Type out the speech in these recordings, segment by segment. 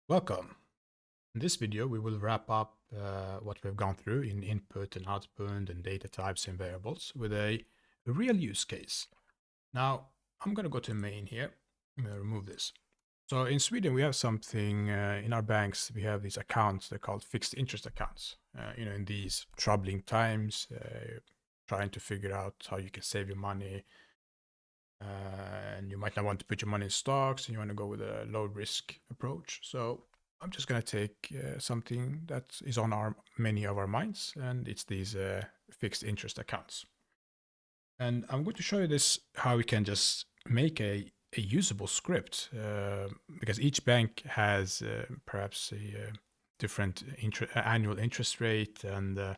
Welcome. In this video, we will wrap up what we've gone through in input and output and data types and variables with a real use case. Now, I'm going to go to main here. I'm going to remove this. So in Sweden, we have something in our banks. We have these accounts. They're called fixed interest accounts. In these troubling times, trying to figure out how you can save your money. And you might not want to put your money in stocks and you want to go with a low risk approach. So I'm just going to take something that is on many of our minds, and it's these fixed interest accounts. And I'm going to show you this, how we can just make a usable script, because each bank has perhaps a different annual interest rate and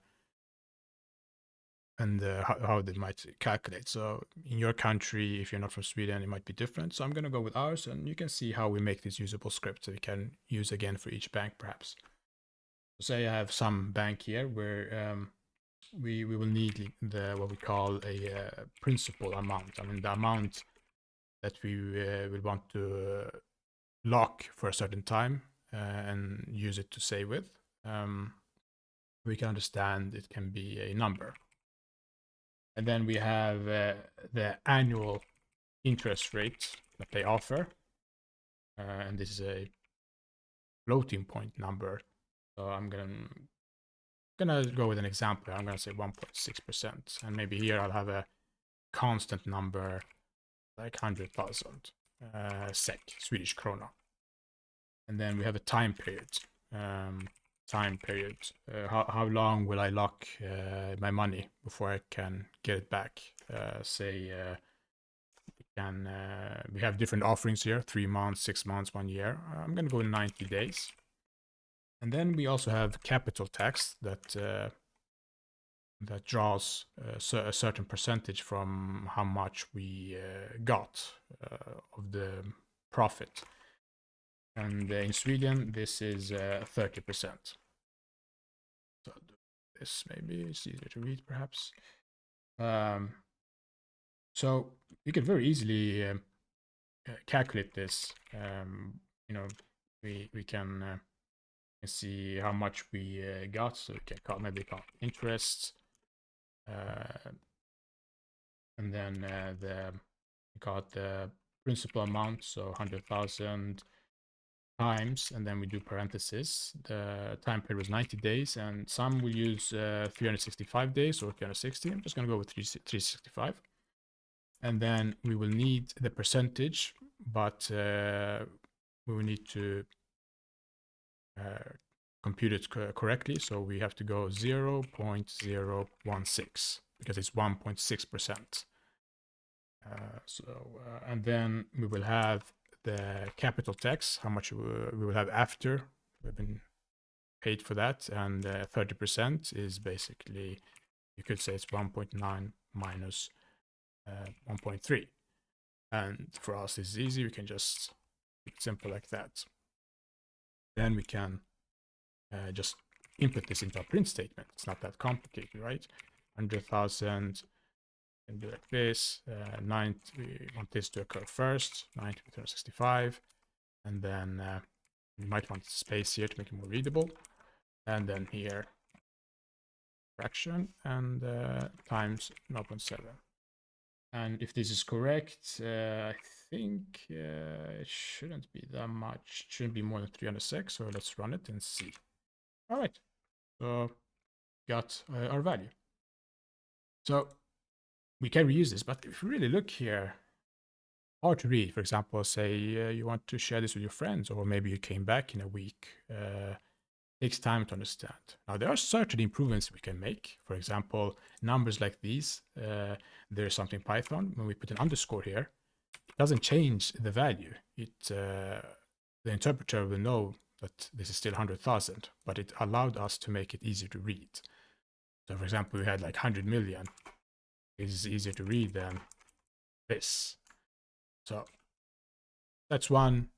how they might calculate. So in your country, if you're not from Sweden, it might be different. So I'm going to go with ours, and you can see how we make this usable script that we can use again for each bank, perhaps. So say I have some bank here where we will need what we call a principal amount. I mean, the amount that we will want to lock for a certain time and use it to save with. We can understand it can be a number. And then we have the annual interest rate that they offer. And this is a floating point number. So I'm gonna go with an example. I'm gonna say 1.6%. And maybe here I'll have a constant number like 100,000 SEK, Swedish krona. And then we have a time period. How long will I lock my money before I can get it back? We have different offerings here: 3 months, 6 months, 1 year. I'm going to go 90 days. And then we also have capital tax that draws a certain percentage from how much we got of the profit. And in Sweden, this is 30%. So this maybe is easier to read, perhaps. So we could very easily calculate this. We can see how much we got. So we can maybe count interest, and then we got the principal amount, so 100,000 times, and then we do parentheses. The time period was 90 days, and some will use 365 days or 360. I'm just going to go with 365. And then we will need the percentage, but we will need to compute it correctly. So we have to go 0.016 because it's 1.6%. And then we will have the capital tax, how much we will have after we've been paid for that. And 30% is basically, you could say it's 1.9 minus 1.3. And for us, this is easy. We can just keep it simple like that. Then we can just input this into a print statement. It's not that complicated, right? 100,000 can do like this. 90, we want this to occur first. 90 to 365. And then we might want space here to make it more readable. And then here, fraction and times 0.7. And if this is correct, I think it shouldn't be that much. It shouldn't be more than 306. So let's run it and see. All right. So got our value. So we can reuse this, but if you really look here, hard to read. For example, say you want to share this with your friends, or maybe you came back in a week. Takes time to understand. Now, there are certain improvements we can make. For example, numbers like these, there's something Python. When we put an underscore here, it doesn't change the value. The interpreter will know that this is still 100,000, but it allowed us to make it easier to read. So, for example, we had like 100 million. It is easier to read than this. So that's one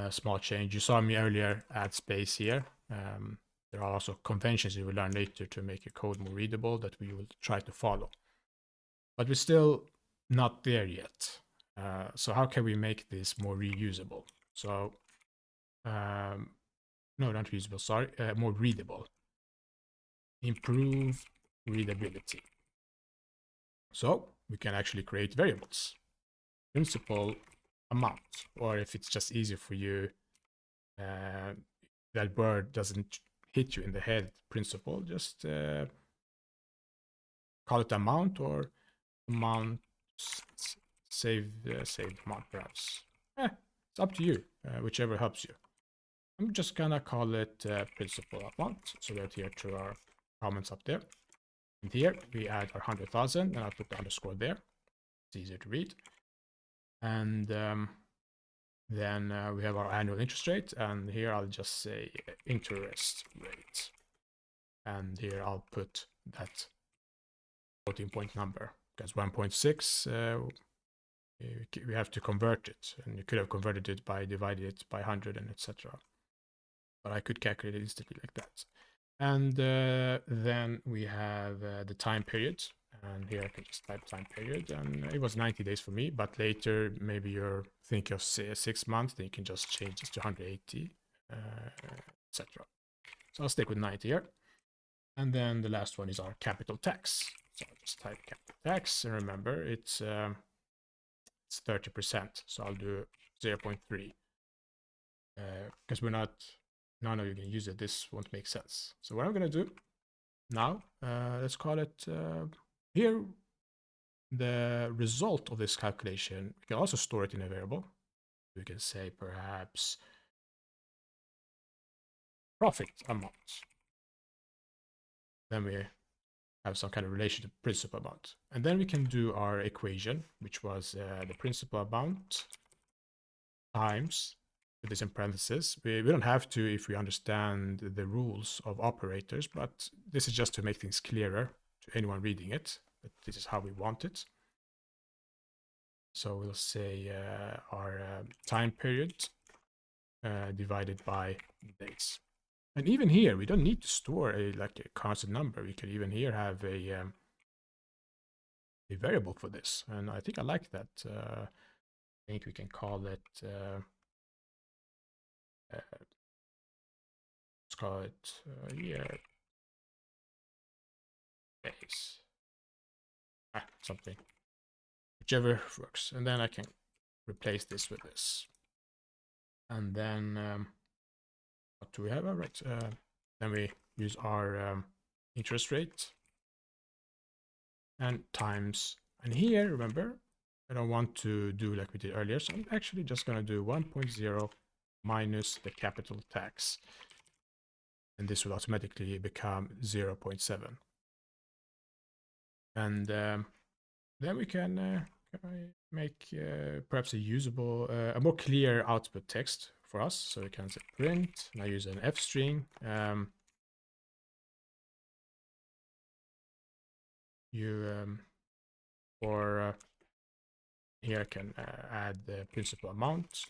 small change. You saw me earlier add space here. There are also conventions you will learn later to make your code more readable that we will try to follow. But we're still not there yet. So how can we make this more reusable? So No, not reusable, sorry, more readable. Improve readability. So we can actually create variables. Principal amount, or if it's just easier for you, that word doesn't hit you in the head, principal, just call it amount or amount saved amount perhaps. It's up to you, whichever helps you. I'm just gonna call it principal amount, so we adhere to our comments up there. And here we add our 100,000, and I'll put the underscore there. It's easier to read. And then we have our annual interest rate, and here I'll just say interest rate. And here I'll put that floating point number, because 1.6, we have to convert it, and you could have converted it by dividing it by 100 and etc. But I could calculate it instantly like that. And then we have the time period, and here I can just type time period, and it was 90 days for me, but later maybe you're thinking of 6 months, then you can just change this to 180, etc. So I'll stick with 90 here. And then the last one is our capital tax. So I'll just type capital tax, and remember it's 30%, so I'll do 0.3 because none of you can use it. This won't make sense. So what I'm going to do now, let's call it here, the result of this calculation. We can also store it in a variable. We can say perhaps profit amount. Then we have some kind of relation to principal amount. And then we can do our equation, which was the principal amount times, with this in parentheses. We don't have to if we understand the rules of operators, but this is just to make things clearer to anyone reading it, but this is how we want it. So we'll say our time period divided by days. And even here, we don't need to store a constant number. We could even here have a variable for this, and I think I like that. I think we can call it. Let's call it year days. Something, whichever works, and then I can replace this with this, and then what do we have? All right, then we use our interest rate and times, and here remember I don't want to do like we did earlier, so I'm actually just going to do 1.0 minus the capital tax, and this will automatically become 0.7. And then we can make perhaps a usable, a more clear output text for us. So we can say print, and I use an F string. Or here I can add the principal amount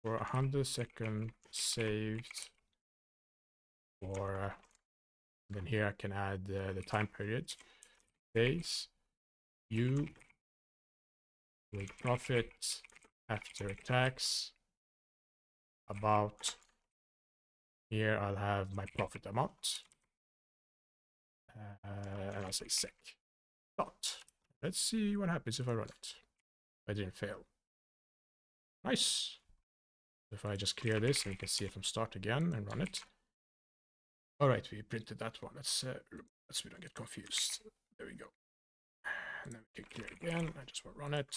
for 100 seconds saved, or then here I can add the time period, days, you with profit after tax, about, here I'll have my profit amount, and I'll say sec dot. Let's see what happens if I run it. I didn't fail. Nice. If I just clear this, and you can see it from start again and run it. All right, we printed that one. Let's we don't get confused. There we go. And then we can clear it again. I just want to run it.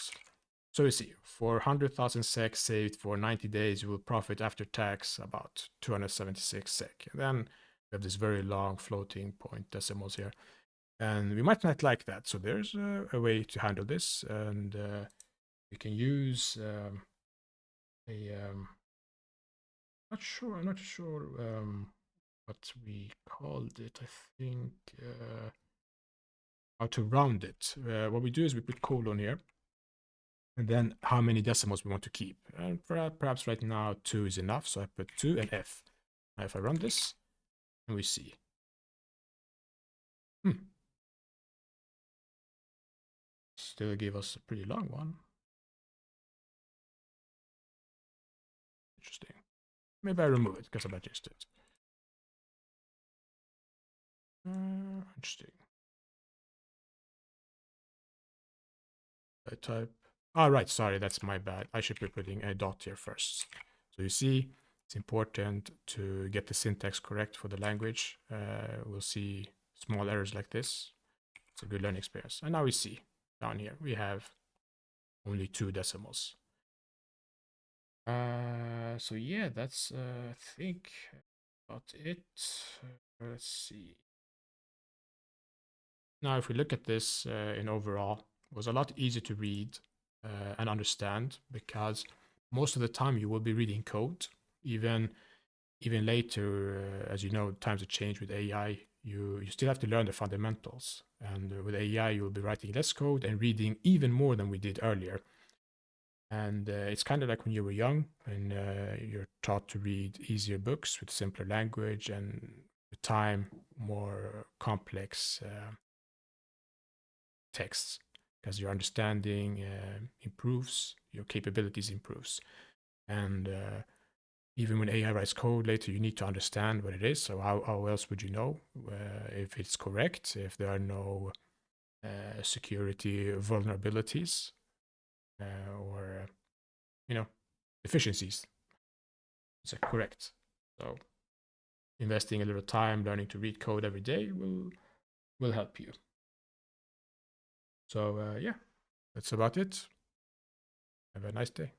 So we see, for 100,000 SEK saved for 90 days, you will profit after tax about 276 SEK. And then we have this very long floating point decimals here. And we might not like that. So there's a way to handle this. And we can use I'm not sure what we called it. I think how to round it. What we do is we put colon here, and then how many decimals we want to keep. And perhaps right now 2 is enough, so I put 2 and F. Now if I run this, and we see. Still give us a pretty long one. Interesting. Maybe I remove it because I'm not used to it. Interesting. I type. Oh, right. Sorry, that's my bad. I should be putting a dot here first. So you see, it's important to get the syntax correct for the language. We'll see small errors like this. It's a good learning experience. And now we see down here, we have only 2 decimals. So yeah, that's I think about it. Let's see. Now, if we look at this in overall, it was a lot easier to read and understand because most of the time you will be reading code. Even later, as you know, times have changed with AI. You still have to learn the fundamentals, and with AI you will be writing less code and reading even more than we did earlier. And it's kind of like when you were young and you're taught to read easier books with simpler language, and with time more complex texts, because your understanding improves, your capabilities improves. And even when AI writes code later, you need to understand what it is. So how else would you know if it's correct, if there are no security vulnerabilities or deficiencies? Is that correct? So investing a little time learning to read code every day will help you. So yeah, that's about it. Have a nice day.